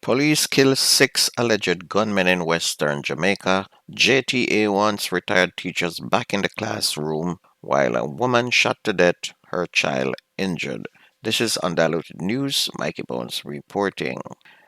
Police kill six alleged gunmen in Western Jamaica. JTA wants retired teachers back in the classroom, while a woman shot to death, her child injured. This is Undiluted News. Mikey Bones reporting.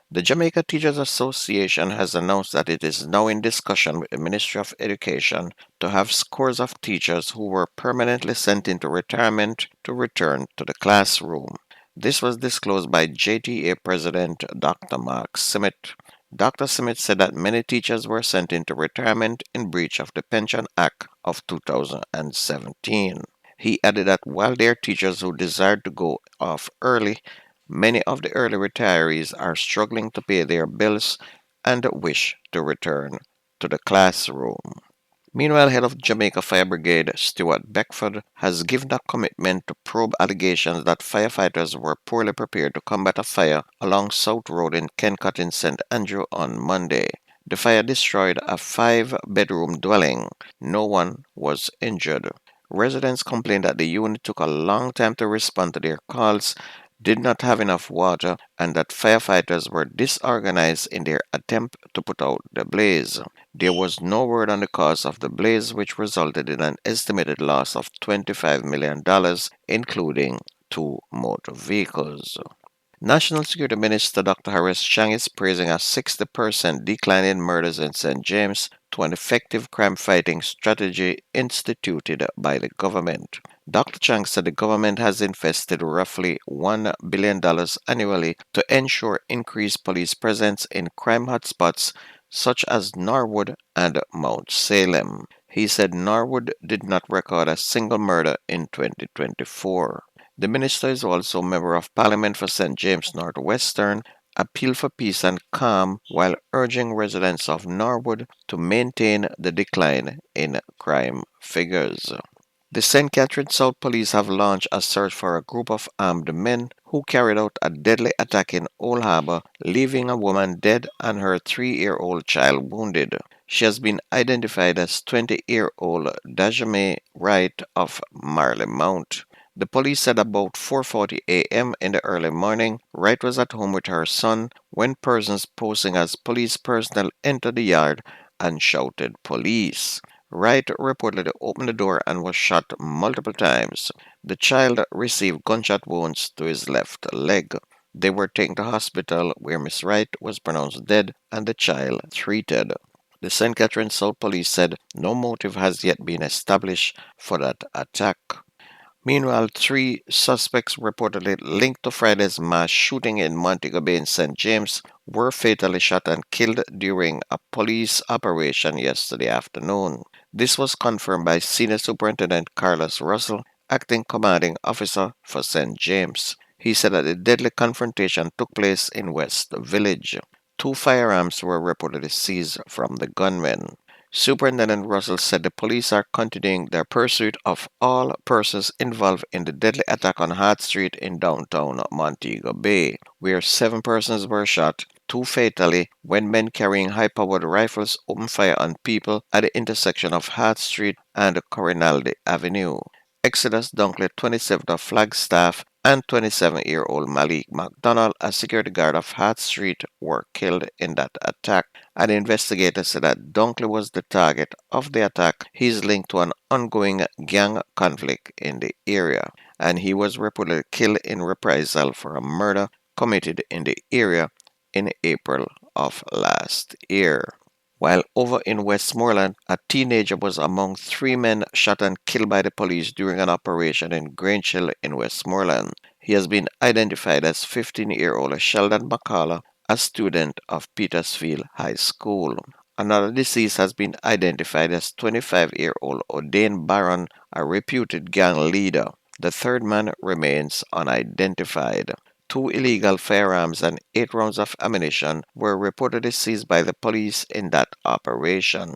The Jamaica Teachers Association has announced that it is now in discussion with the Ministry of Education to have scores of teachers who were permanently sent into retirement to return to the classroom. This was disclosed by JTA President Dr. Mark Simmet. Dr. Simmet said that many teachers were sent into retirement in breach of the Pension Act of 2017. He added that while there are teachers who desired to go off early, many of the early retirees are struggling to pay their bills and wish to return to the classroom. Meanwhile, head of Jamaica Fire Brigade Stuart Beckford has given a commitment to probe allegations that firefighters were poorly prepared to combat a fire along South Road in Kencott in St. Andrew on Monday. The fire destroyed a five-bedroom dwelling. No one was injured. Residents complained that the unit took a long time to respond to their calls, did not have enough water, and that firefighters were disorganized in their attempt to put out the blaze. There was no word on the cause of the blaze, which resulted in an estimated loss of $25 million, including two motor vehicles. National Security Minister Dr. Harris Chang is praising a 60% decline in murders in St. James to an effective crime fighting strategy instituted by the government. Dr. Chang said the government has invested roughly $1 billion annually to ensure increased police presence in crime hotspots such as Norwood and Mount Salem. He said Norwood did not record a single murder in 2024. The minister is also member of Parliament for St. James Northwestern, appealed for peace and calm while urging residents of Norwood to maintain the decline in crime figures. The St. Catherine South Police have launched a search for a group of armed men who carried out a deadly attack in Old Harbour, leaving a woman dead and her 3-year-old child wounded. She has been identified as 20-year-old Dajame Wright of Marley Mount. The police said about 4:40 a.m. in the early morning, Wright was at home with her son when persons posing as police personnel entered the yard and shouted police. Wright reportedly opened the door and was shot multiple times. The child received gunshot wounds to his left leg. They were taken to hospital where Miss Wright was pronounced dead and the child treated. The St. Catherine South Police said no motive has yet been established for that attack. Meanwhile, three suspects reportedly linked to Friday's mass shooting in Montego Bay in St. James were fatally shot and killed during a police operation yesterday afternoon. This was confirmed by Senior Superintendent Carlos Russell, acting commanding officer for St. James. He said that the deadly confrontation took place in West Village. Two firearms were reportedly seized from the gunmen. Superintendent Russell said the police are continuing their pursuit of all persons involved in the deadly attack on Hart Street in downtown Montego Bay, where 7 persons were shot, 2 fatally, when men carrying high-powered rifles opened fire on people at the intersection of Hart Street and Corinaldi Avenue. Exodus Dunkley, 27 of Flagstaff, and 27-year-old Malik McDonald, a security guard of Hart Street, were killed in that attack. An investigator said that Dunkley was the target of the attack. He is linked to an ongoing gang conflict in the area, and he was reportedly killed in reprisal for a murder committed in the area in April of last year. While over in Westmoreland, a teenager was among 3 men shot and killed by the police during an operation in Grange Hill in Westmoreland. He has been identified as 15-year-old Sheldon McCullough, a student of Petersfield High School. Another deceased has been identified as 25-year-old O'Dane Barron, a reputed gang leader. The third man remains unidentified. 2 illegal firearms and 8 rounds of ammunition were reportedly seized by the police in that operation.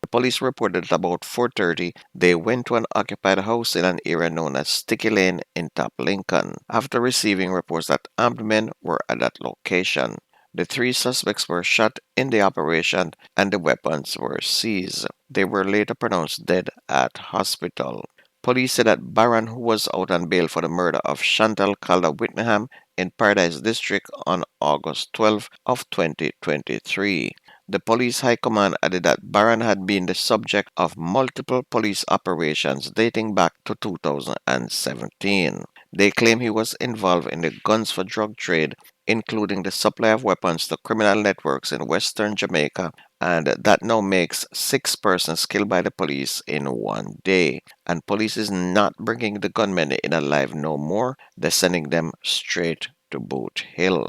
The police reported that about 4:30 they went to an occupied house in an area known as Sticky Lane in Top Lincoln after receiving reports that armed men were at that location. The 3 suspects were shot in the operation and the weapons were seized. They were later pronounced dead at hospital. Police said that Barron, who was out on bail for the murder of Chantal Calder Whittingham in Paradise District on August 12 of 2023. The police high command added that Barron had been the subject of multiple police operations dating back to 2017. They claim he was involved in the guns for drug trade, including the supply of weapons to criminal networks in Western Jamaica, and that now makes 6 persons killed by the police in one day. And police is not bringing the gunmen in alive no more, they're sending them straight to Boot Hill.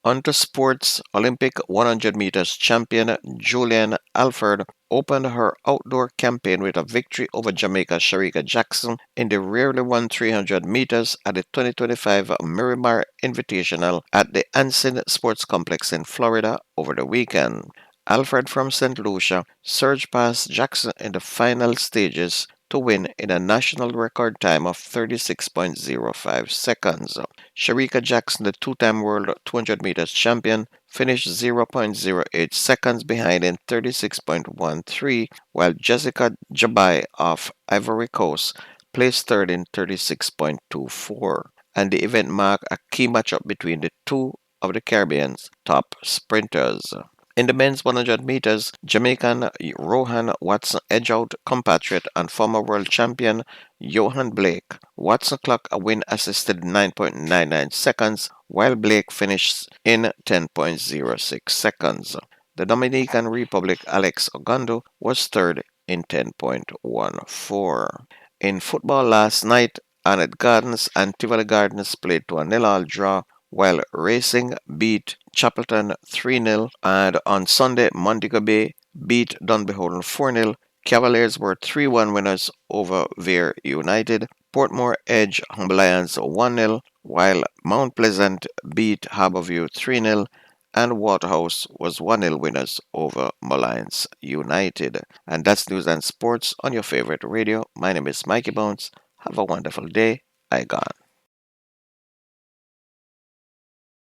On to sports, Olympic 100 meters champion Julian Alford opened her outdoor campaign with a victory over Jamaica's Sharika Jackson in the rarely won 300 meters at the 2025 Miramar Invitational at the Anson Sports Complex in Florida over the weekend. Alfred from St. Lucia surged past Jackson in the final stages to win in a national record time of 36.05 seconds. Sharika Jackson, the two-time world 200 meters champion, finished 0.08 seconds behind in 36.13, while Jessica Jabai of Ivory Coast placed third in 36.24. And the event marked a key matchup between the two of the Caribbean's top sprinters. In the men's 100 meters, Jamaican Rohan Watson edged out compatriot and former world champion Johan Blake. Watson clocked a win-assisted 9.99 seconds, while Blake finished in 10.06 seconds. The Dominican Republic Alex Ogando was third in 10.14. In football last night, Annette Gardens and Tivoli Gardens played to a nil-all draw, while Racing beat Chapelton 3-0, and on Sunday, Montego Bay beat Dunbeholden 4-0. Cavaliers were 3-1 winners over Vere United. Portmore edged Humble Lions 1-0, while Mount Pleasant beat Harborview 3-0, and Waterhouse was 1-0 winners over Molynes United. And that's news and sports on your favorite radio. My name is Mikey Bones. Have a wonderful day. I gone.